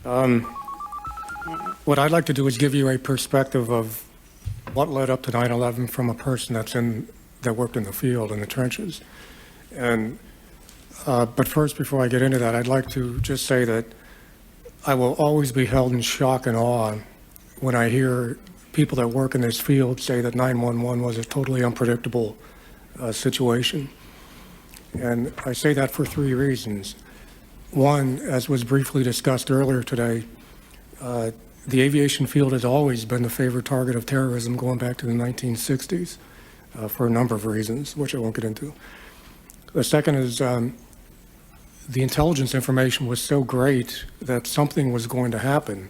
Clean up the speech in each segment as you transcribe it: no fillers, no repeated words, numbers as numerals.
What I'd like to do is give you a perspective of what led up to 9/11 from a person that worked in the field, in the trenches. And, but first, before I get into that, I'd like to just say that I will always be held in shock and awe when I hear people that work in this field say that 9/11 was a totally unpredictable situation. And I say that for three reasons. One, as was briefly discussed earlier today, the aviation field has always been the favorite target of terrorism going back to the 1960s for a number of reasons, which I won't get into. The second is the intelligence information was so great that something was going to happen.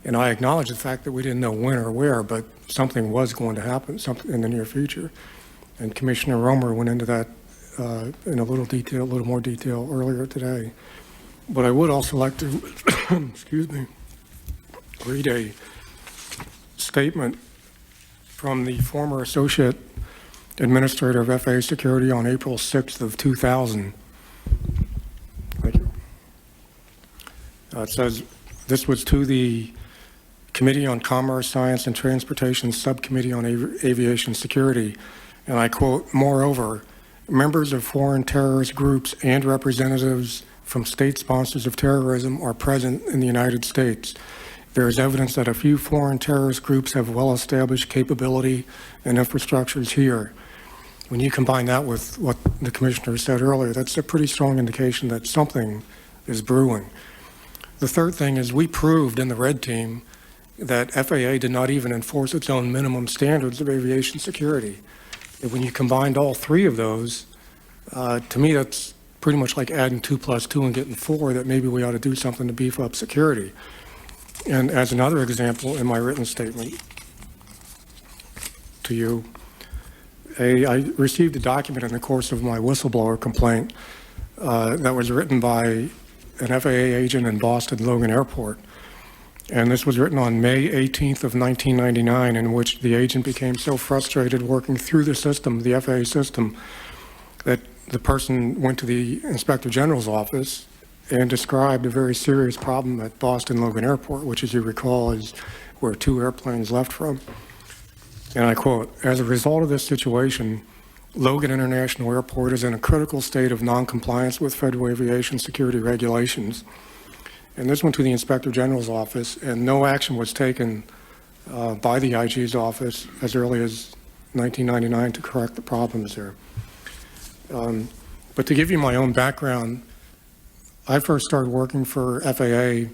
And I acknowledge the fact that we didn't know when or where, but something was going to happen, something in the near future. And Commissioner Romer went into that in a little more detail earlier today. But I would also like to, excuse me, read a statement from the former Associate Administrator of FAA Security on April 6th of 2000. Thank you. It says, this was to the Committee on Commerce, Science, and Transportation Subcommittee on Aviation Security, and I quote, moreover, members of foreign terrorist groups and representatives from state sponsors of terrorism are present in the United States. There is evidence that a few foreign terrorist groups have well-established capability and infrastructures here. When you combine that with what the Commissioner said earlier, that's a pretty strong indication that something is brewing. The third thing is we proved in the red team that FAA did not even enforce its own minimum standards of aviation security. And when you combined all three of those, to me that's pretty much like adding 2 + 2 and getting 4, that maybe we ought to do something to beef up security. And as another example in my written statement to you, I received a document in the course of my whistleblower complaint that was written by an FAA agent in Boston Logan Airport. And this was written on May 18th of 1999, in which the agent became so frustrated working through the system, the FAA system, that the person went to the Inspector General's office and described a very serious problem at Boston Logan Airport, which, as you recall, is where 2 airplanes left from. And I quote, as a result of this situation, Logan International Airport is in a critical state of non-compliance with federal aviation security regulations. And this went to the Inspector General's office, and no action was taken by the IG's office as early as 1999 to correct the problems there. But to give you my own background, I first started working for FAA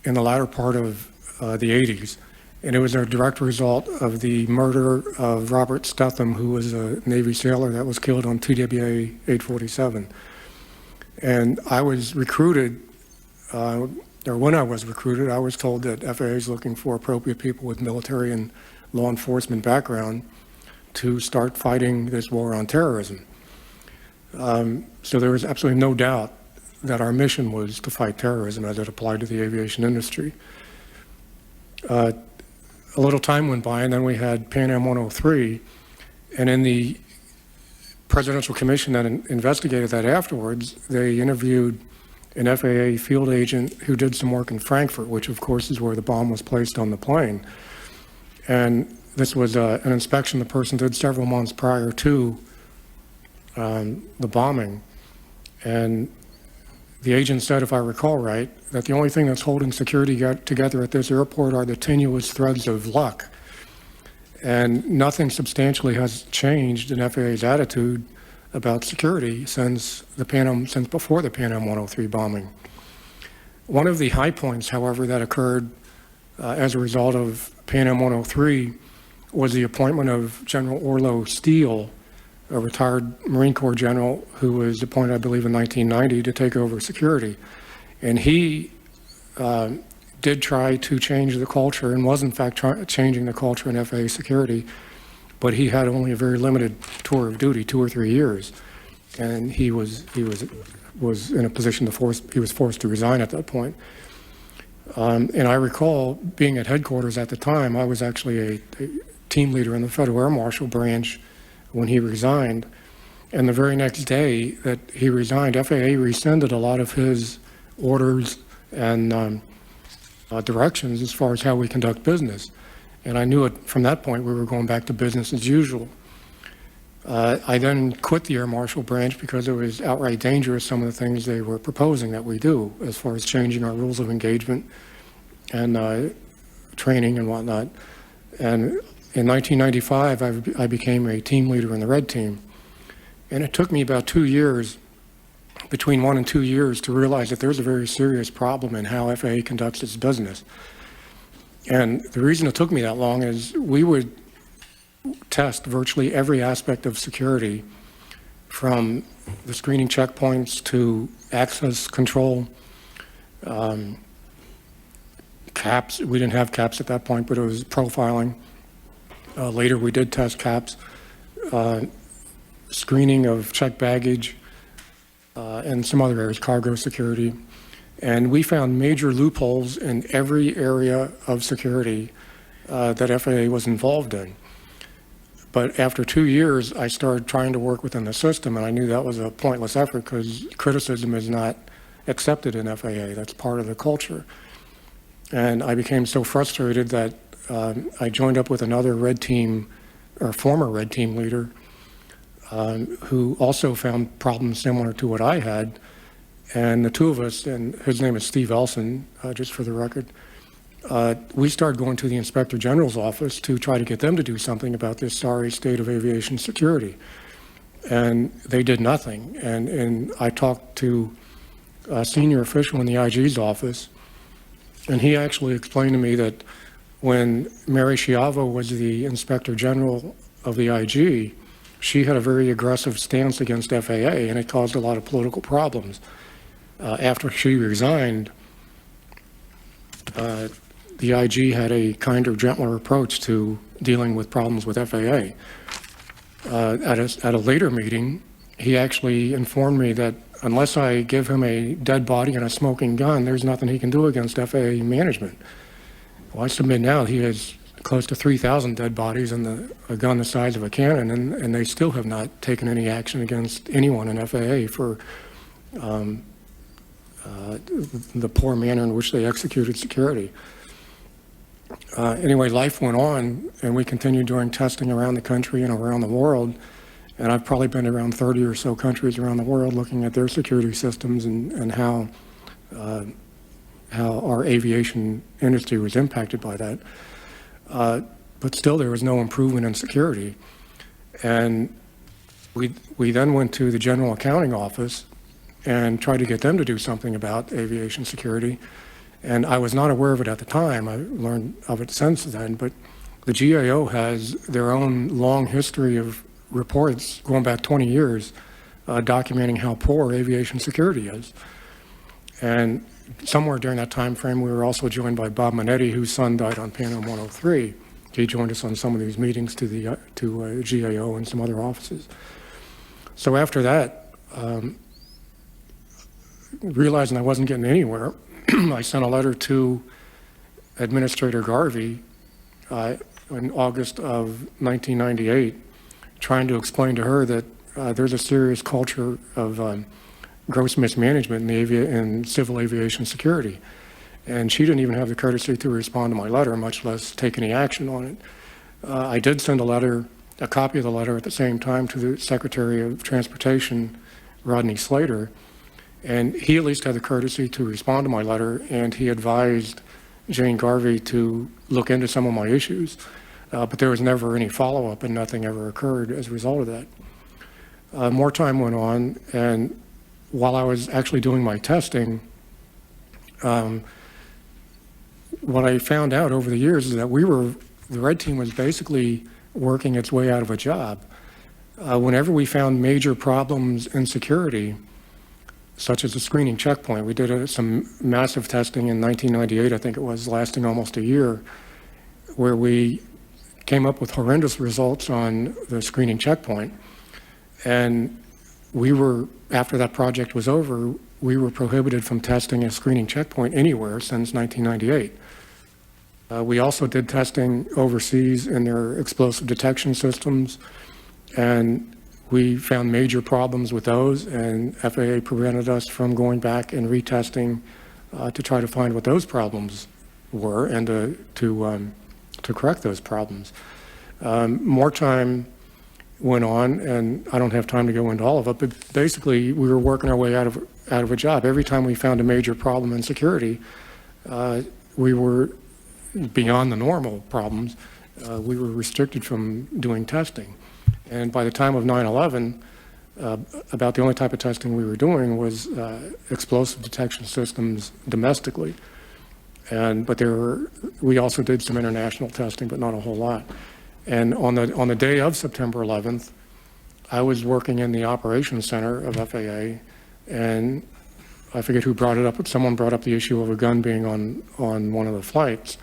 in the latter part of the 80s, and it was a direct result of the murder of Robert Stetham, who was a Navy sailor that was killed on TWA 847. And I was recruited, or when I was recruited, I was told that FAA is looking for appropriate people with military and law enforcement background to start fighting this war on terrorism. So there was absolutely no doubt that our mission was to fight terrorism as it applied to the aviation industry. A little time went by, and then we had Pan Am 103, and in the presidential commission that investigated that afterwards, they interviewed an FAA field agent who did some work in Frankfurt, which of course is where the bomb was placed on the plane. And this was an inspection the person did several months prior to the bombing. And the agent said, if I recall right, that the only thing that's holding security together at this airport are the tenuous threads of luck. And nothing substantially has changed in FAA's attitude about security since before the Pan Am 103 bombing. One of the high points, however, that occurred as a result of Pan Am 103 was the appointment of General Orlo Steele, a retired Marine Corps general who was appointed, I believe, in 1990 to take over security. And he did try to change the culture and was in fact changing the culture in FAA security, but he had only a very limited tour of duty, 2 or 3 years. And he was in a position he was forced to resign at that point. And I recall being at headquarters at the time. I was actually a team leader in the Federal Air Marshal branch when he resigned. And the very next day that he resigned, FAA rescinded a lot of his orders and directions as far as how we conduct business. And I knew it from that point we were going back to business as usual. I then quit the Air Marshal branch because it was outright dangerous, some of the things they were proposing that we do as far as changing our rules of engagement and training and whatnot. And in 1995, I became a team leader in the Red Team. And it took me about 2 years, between 1 and 2 years, to realize that there's a very serious problem in how FAA conducts its business. And the reason it took me that long is we would test virtually every aspect of security, from the screening checkpoints to access control, caps. We didn't have caps at that point, but it was profiling. Later we did test caps, screening of checked baggage, and some other areas, cargo security. And we found major loopholes in every area of security that FAA was involved in. But after 2 years, I started trying to work within the system, and I knew that was a pointless effort because criticism is not accepted in FAA. That's part of the culture. And I became so frustrated that I joined up with another Red Team, or former Red Team leader, who also found problems similar to what I had. And the two of us, and his name is Steve Elson, just for the record, we started going to the Inspector General's office to try to get them to do something about this sorry state of aviation security. And they did nothing. And I talked to a senior official in the IG's office, and he actually explained to me that when Mary Schiavo was the Inspector General of the IG, she had a very aggressive stance against FAA, and it caused a lot of political problems. After she resigned, the IG had a kinder, gentler approach to dealing with problems with FAA. At a later meeting, he actually informed me that unless I give him a dead body and a smoking gun, there's nothing he can do against FAA management. Well, I submit now he has close to 3,000 dead bodies and a gun the size of a cannon, and they still have not taken any action against anyone in FAA for the poor manner in which they executed security. Anyway, life went on, and we continued doing testing around the country and around the world. And I've probably been around 30 or so countries around the world looking at their security systems and how our aviation industry was impacted by that. But still, there was no improvement in security. And we then went to the General Accounting Office and tried to get them to do something about aviation security. And I was not aware of it at the time. I learned of it since then. But the GAO has their own long history of reports going back 20 years documenting how poor aviation security is. And somewhere during that time frame, we were also joined by Bob Manetti, whose son died on Pan Am 103. He joined us on some of these meetings to GAO and some other offices. So after that, realizing I wasn't getting anywhere, I sent a letter to Administrator Garvey in August of 1998, trying to explain to her that there's a serious culture of gross mismanagement in civil aviation security. And she didn't even have the courtesy to respond to my letter, much less take any action on it. I did send a copy of the letter at the same time to the Secretary of Transportation, Rodney Slater, and he at least had the courtesy to respond to my letter, and he advised Jane Garvey to look into some of my issues. But there was never any follow-up, and nothing ever occurred as a result of that. More time went on, and while I was actually doing my testing, what I found out over the years is that the Red Team was basically working its way out of a job. Whenever we found major problems in security, such as a screening checkpoint, we did some massive testing in 1998, I think it was, lasting almost a year, where we came up with horrendous results on the screening checkpoint. And after that project was over, we were prohibited from testing a screening checkpoint anywhere since 1998. We also did testing overseas in their explosive detection systems, and we found major problems with those, and FAA prevented us from going back and retesting to try to find what those problems were and to correct those problems. More time went on, and I don't have time to go into all of it, but basically we were working our way out of a job. Every time we found a major problem in security, we were beyond the normal problems. We were restricted from doing testing. And by the time of 9/11, about the only type of testing we were doing was explosive detection systems domestically. But we also did some international testing, but not a whole lot. And on the day of September 11th, I was working in the operations center of FAA, and I forget who brought it up, but someone brought up the issue of a gun being on one of the flights.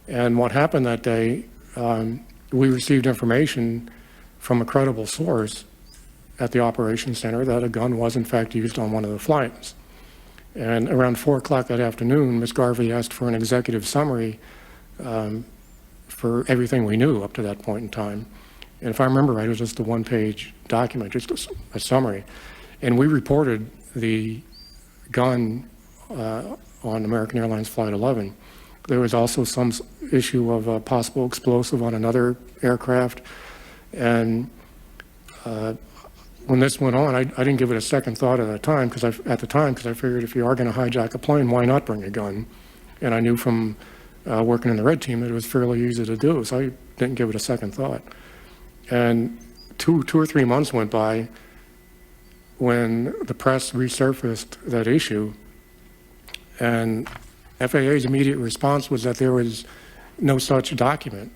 And what happened that day, we received information from a credible source at the operations center that a gun was in fact used on one of the flights. And around 4 o'clock that afternoon, Ms. Garvey asked for an executive summary for everything we knew up to that point in time. And if I remember right, it was just a one-page document, just a summary. And we reported the gun on American Airlines Flight 11. There was also some issue of a possible explosive on another aircraft. And when this went on, I didn't give it a second thought at the time, because I figured if you are going to hijack a plane, why not bring a gun? And I knew from working in the red team that it was fairly easy to do, so I didn't give it a second thought. And two or three months went by when the press resurfaced that issue, and FAA's immediate response was that there was no such document.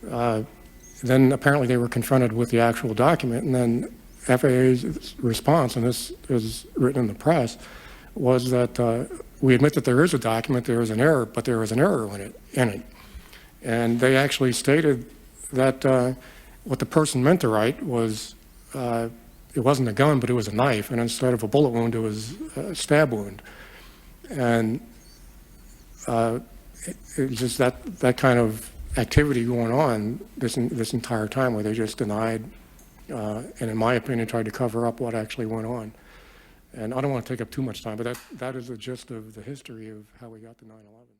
Then apparently they were confronted with the actual document, and then FAA's response, and this is written in the press, was that we admit that there is a document, there is an error, but there is an error in it. And they actually stated that what the person meant to write was, it wasn't a gun, but it was a knife, and instead of a bullet wound, it was a stab wound. And it just that kind of activity going on this entire time, where they just denied, and in my opinion, tried to cover up what actually went on. And I don't want to take up too much time, but that is the gist of the history of how we got to 9/11.